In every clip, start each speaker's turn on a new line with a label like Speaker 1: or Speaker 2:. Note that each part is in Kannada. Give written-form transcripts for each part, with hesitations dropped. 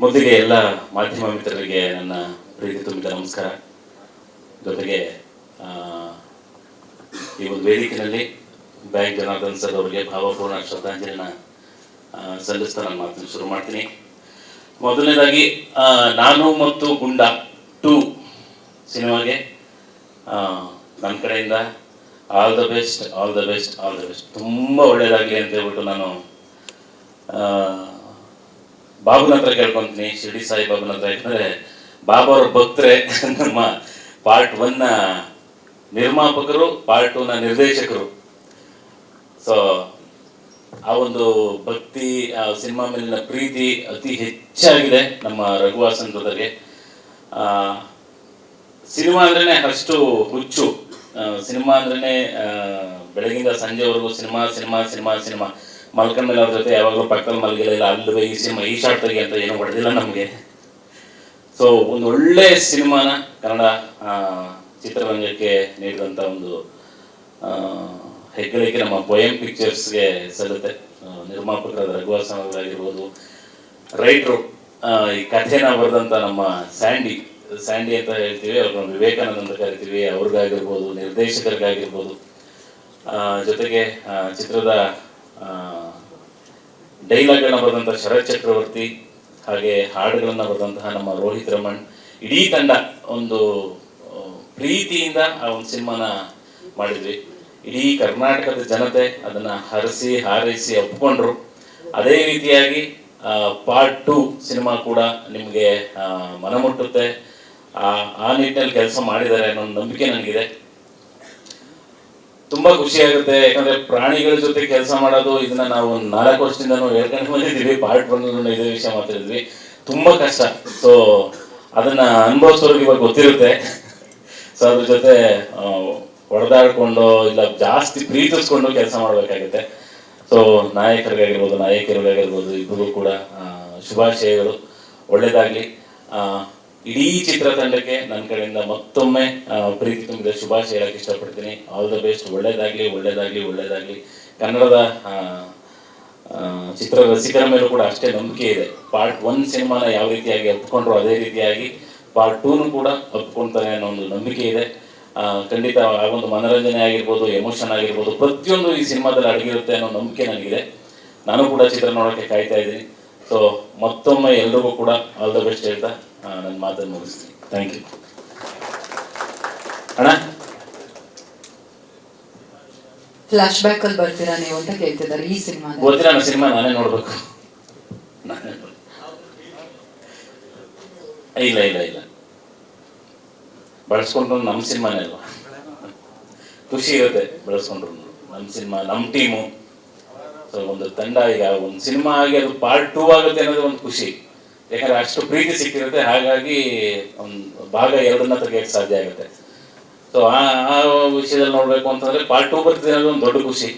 Speaker 1: ಮೊದಲಿಗೆ ಎಲ್ಲ ಮಾಧ್ಯಮ ಮಿತ್ರರಿಗೆ ನನ್ನ ಪ್ರೀತಿ ತುಂಬಿದ ನಮಸ್ಕಾರ. ಜೊತೆಗೆ ಈ ಒಂದು ವೇದಿಕೆಯಲ್ಲಿ ಬ್ಯಾಂಕ್ ಜನಾರ್ದನ್ ಸರ್ ಅವರಿಗೆ ಭಾವಪೂರ್ಣ ಶ್ರದ್ಧಾಂಜಲಿನ ಸಲ್ಲಿಸ್ತಾ ನಾನು ಮಾತನ್ನು ಶುರು ಮಾಡ್ತೀನಿ. ಮೊದಲನೇದಾಗಿ ನಾನು ಮತ್ತು ಗುಂಡ 2 ಸಿನಿಮಾಗೆ ನನ್ನ ಕಡೆಯಿಂದ all the best, all the best, all the best. ತುಂಬ ಒಳ್ಳೆಯದಾಗಲಿ ಅಂತ ಹೇಳ್ಬಿಟ್ಟು ನಾನು ಬಾಬುನ ಹತ್ರ ಕೇಳ್ಕೊತೀನಿ, ಶಿರ್ಡಿ ಸಾಯಿ ಬಾಬುನ ಹತ್ರ. ಯಾಕಂದರೆ ಬಾಬಾ ಅವ್ರ ಭಕ್ತರೆ, ನಮ್ಮ ಪಾರ್ಟ್ 1ನ ನಿರ್ಮಾಪಕರು, ಪಾರ್ಟ್ 2ನ ನಿರ್ದೇಶಕರು. ಸೊ ಆ ಒಂದು ಭಕ್ತಿ, ಆ ಸಿನಿಮಾ ಮೇಲಿನ ಪ್ರೀತಿ ಅತಿ ಹೆಚ್ಚಾಗಿದೆ ನಮ್ಮ ರಘುವಾಸನ್ ಬ್ರದರ್ಗೆ. ಸಿನಿಮಾ ಅಂದ್ರೇ ಅಷ್ಟು ಹುಚ್ಚು. ಸಿನಿಮಾ ಅಂದ್ರೇ ಬೆಳಗಿಂದ ಸಂಜೆವರೆಗೂ ಸಿನಿಮಾ ಸಿನಿಮಾ ಸಿನಿಮಾ ಸಿನಿಮಾ. ಮಲ್ಕೊಂಡ ಮೇಲೆ ಅವ್ರ ಜೊತೆ ಯಾವಾಗಲೂ ಪಕ್ಕದಲ್ಲಿ ಮಲಗಿಲ್ಲ, ಅಲ್ಲವೇ ಈ ಸಿನಿಮಾ ಈ ಶಾರ್ಟ್ ತೆಗಿ ಅಂತ ಏನೂ ಹೊಡೆದಿಲ್ಲ ನಮಗೆ. ಸೊ ಒಂದು ಒಳ್ಳೆ ಸಿನಿಮಾನ ಕನ್ನಡ ಚಿತ್ರರಂಗಕ್ಕೆ ನೀಡಿದಂಥ ಒಂದು ಹೆಗ್ಗಳಿಕೆ ನಮ್ಮ ಪೊಯಮ್ ಪಿಕ್ಚರ್ಸ್ಗೆ ಸಲ್ಲುತ್ತೆ. ನಿರ್ಮಾಪಕರಾದ ರಘುವಾಸನ್ ಅವರಾಗಿರ್ಬೋದು, ರೈಟ್ರು ಈ ಕಥೆನ ಬರೆದಂಥ ನಮ್ಮ ಸ್ಯಾಂಡಿ ಅಂತ ಹೇಳ್ತೀವಿ, ಅವ್ರನ್ನ ವಿವೇಕಾನಂದ ಅಂತ ಕರಿತೀವಿ, ಅವ್ರಿಗಾಗಿರ್ಬೋದು, ನಿರ್ದೇಶಕರಿಗಾಗಿರ್ಬೋದು, ಜೊತೆಗೆ ಚಿತ್ರದ ಡೈಲಾಗ್ಗಳನ್ನ ಬರೆದಂಥ ಶರತ್ ಚಕ್ರವರ್ತಿ, ಹಾಗೆ ಹಾಡುಗಳನ್ನು ಬರೆದಂತಹ ನಮ್ಮ ರೋಹಿತ್ ರಮಣ್, ಇಡೀ ತಂಡ ಒಂದು ಪ್ರೀತಿಯಿಂದ ಆ ಒಂದು ಸಿನಿಮಾನ ಮಾಡಿದ್ವಿ. ಇಡೀ ಕರ್ನಾಟಕದ ಜನತೆ ಅದನ್ನು ಹರಸಿ ಹಾರೈಸಿ ಒಪ್ಕೊಂಡ್ರು. ಅದೇ ರೀತಿಯಾಗಿ ಪಾರ್ಟ್ 2 ಸಿನಿಮಾ ಕೂಡ ನಿಮಗೆ ಮನಮುಟ್ಟುತ್ತೆ. ಆ ನಿಟ್ಟಿನಲ್ಲಿ ಕೆಲಸ ಮಾಡಿದ್ದಾರೆ ಅನ್ನೋ ನಂಬಿಕೆ ನನಗಿದೆ. ತುಂಬ ಖುಷಿಯಾಗುತ್ತೆ. ಯಾಕಂದರೆ ಪ್ರಾಣಿಗಳ ಜೊತೆ ಕೆಲಸ ಮಾಡೋದು, ಇದನ್ನ ನಾವು 4 ವರ್ಷದಿಂದನೂ ಹೇಳ್ಕೊಂಡು ಬಂದಿದ್ದೀವಿ. ಪಾರ್ಟ್ 1 ಇದೇ ವಿಷಯ ಮಾತಾಡಿದ್ವಿ. ತುಂಬ ಕಷ್ಟ. ಸೊ ಅದನ್ನು ಅನುಭವಿಸೋರಿಗೆ ಇವಾಗ ಗೊತ್ತಿರುತ್ತೆ. ಸೊ ಅದ್ರ ಜೊತೆ ಹೊಡೆದಾಡ್ಕೊಂಡು ಇಲ್ಲ ಜಾಸ್ತಿ ಪ್ರೀತಿಸ್ಕೊಂಡು ಕೆಲಸ ಮಾಡಬೇಕಾಗುತ್ತೆ. ಸೊ ನಾಯಕರಿಗಾಗಿರ್ಬೋದು ಇಬ್ಬರಿಗೂ ಕೂಡ ಶುಭಾಶಯಗಳು, ಒಳ್ಳೆಯದಾಗಲಿ. ಇಡೀ ಚಿತ್ರತಂಡಕ್ಕೆ ನನ್ನ ಕಡೆಯಿಂದ ಮತ್ತೊಮ್ಮೆ ಪ್ರೀತಿ ತುಂಬಿದ ಶುಭಾಶಯ ಹೇಳಕ್ಕೆ ಇಷ್ಟಪಡ್ತೀನಿ. All the best. ಒಳ್ಳೆಯದಾಗಲಿ, ಒಳ್ಳೆಯದಾಗಲಿ, ಒಳ್ಳೆಯದಾಗಲಿ. ಕನ್ನಡದ ಚಿತ್ರ ರಸಿಕರ ಮೇಲೂ ಕೂಡ ಅಷ್ಟೇ ನಂಬಿಕೆ ಇದೆ. ಪಾರ್ಟ್ 1 ಸಿನಿಮಾನ ಯಾವ ರೀತಿಯಾಗಿ ಒಪ್ಕೊಂಡ್ರು ಅದೇ ರೀತಿಯಾಗಿ ಪಾರ್ಟ್ 2 ಕೂಡ ಒಪ್ಕೊಳ್ತಾರೆ ಅನ್ನೋ ಒಂದು ನಂಬಿಕೆ ಇದೆ. ಖಂಡಿತ ಆ ಒಂದು ಮನೋರಂಜನೆ ಆಗಿರ್ಬೋದು, ಎಮೋಷನ್ ಆಗಿರ್ಬೋದು, ಪ್ರತಿಯೊಂದು ಈ ಸಿನಿಮಾದಲ್ಲಿ ಅಡಗಿರುತ್ತೆ ಅನ್ನೋ ನಂಬಿಕೆ ನನಗಿದೆ. ನಾನು ಕೂಡ ಚಿತ್ರ ನೋಡೋಕ್ಕೆ ಕಾಯ್ತಾ ಇದ್ದೀನಿ. ಸೊ ಮತ್ತೊಮ್ಮೆ ಎಲ್ರಿಗೂ ಕೂಡ ಆಲ್ ದ ಬೆಸ್ಟ್ ಹೇಳ್ತಾ ನನ್ನ ಮಾತನ್ನು ಮುಗಿಸ್ತೀನಿ. ಥ್ಯಾಂಕ್ ಯು ಅಣ್ಣ.
Speaker 2: ಫ್ಲಾಶ್ ಬ್ಯಾಕ್ ಅಲ್ಲಿ ಬರ್ತೀರಾ ನೀವು ಅಂತ ಕೇಳ್ತಿದ್ದಾರೆ ಈ ಸಿನಿಮಾ.
Speaker 1: ಗೊತ್ತಿಲ್ಲ, ನನ್ನ ಸಿನಿಮಾ ನಾನೇ ನೋಡ್ಬೇಕು. ಇಲ್ಲ ಇಲ್ಲ ಇಲ್ಲ, ಬಳಸ್ಕೊಂಡ್ರು ನಮ್ಮ ಸಿನಿಮಾನೇ ಅಲ್ವಾ. ಖುಷಿ ಇರುತ್ತೆ ಬಳಸ್ಕೊಂಡ್ರು. ನಮ್ಮ ಸಿನಿಮಾ, ನಮ್ಮ ಟೀಮು. ಸೊ ಒಂದು ತಂಡ, ಈಗ ಒಂದು ಸಿನಿಮಾ ಆಗಿ ಅದು ಪಾರ್ಟ್ 2 ಆಗುತ್ತೆ ಅನ್ನೋದು ಒಂದು ಖುಷಿ. ಯಾಕಂದರೆ ಅಷ್ಟು ಪ್ರೀತಿ ಸಿಕ್ಕಿರುತ್ತೆ. ಹಾಗಾಗಿ ಒಂದು ಭಾಗ 2ನ್ನ ತೆಗಿಯೋಕ್ಕೆ ಸಾಧ್ಯ ಆಗುತ್ತೆ. ಸೊ ಆ ವಿಷಯದಲ್ಲಿ ನೋಡಬೇಕು ಅಂತಂದರೆ ಪಾರ್ಟ್ 2 ಬರ್ತಿದೆ ಅನ್ನೋದು ಒಂದು ದೊಡ್ಡ ಖುಷಿ.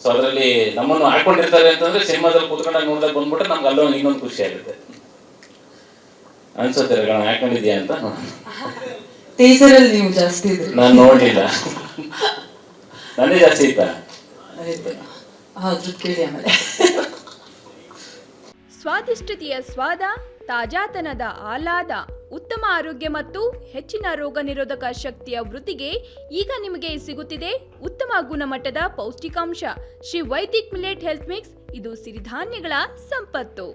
Speaker 1: ಸೊ ಅದರಲ್ಲಿ ನಮ್ಮನ್ನು ಹಾಕೊಂಡಿರ್ತಾರೆ ಅಂತಂದರೆ ಸಿನಿಮಾದಲ್ಲಿ ಕೂತ್ಕೊಂಡಾಗ ನೋಡಿದಾಗ ಬಂದ್ಬಿಟ್ರೆ ನಮ್ಗೆ ಅಲ್ಲೋ ಇನ್ನೊಂದು ಖುಷಿ ಆಗುತ್ತೆ ಅನ್ಸುತ್ತೆ. ಹಾಕೊಂಡಿದ್ಯಾ ಅಂತ
Speaker 2: ಟೀಸರಲ್ಲಿ ನೀವು ಜಾಸ್ತಿ ಇದ್ರಿ,
Speaker 1: ನಾನು ನೋಡಲಿಲ್ಲ. ನನ್ನೇ ಜಾಸ್ತಿ ಇತ್ತಾ?
Speaker 2: ಹೌದು, ಕೇಳಿ ಆಮೇಲೆ.
Speaker 3: ಸ್ವಾದಿಷ್ಟತೆಯ ಸ್ವಾದ, ತಾಜಾತನದ ಆಹ್ಲಾದ, ಉತ್ತಮ ಆರೋಗ್ಯ ಮತ್ತು ಹೆಚ್ಚಿನ ರೋಗ ನಿರೋಧಕ ಶಕ್ತಿಯ ವೃದ್ಧಿಗೆ ಈಗ ನಿಮಗೆ ಸಿಗುತ್ತಿದೆ ಉತ್ತಮ ಗುಣಮಟ್ಟದ ಪೌಷ್ಟಿಕಾಂಶ. Shri Vaidik millet health mix. ಇದು ಸಿರಿಧಾನ್ಯಗಳ ಸಂಪತ್ತು.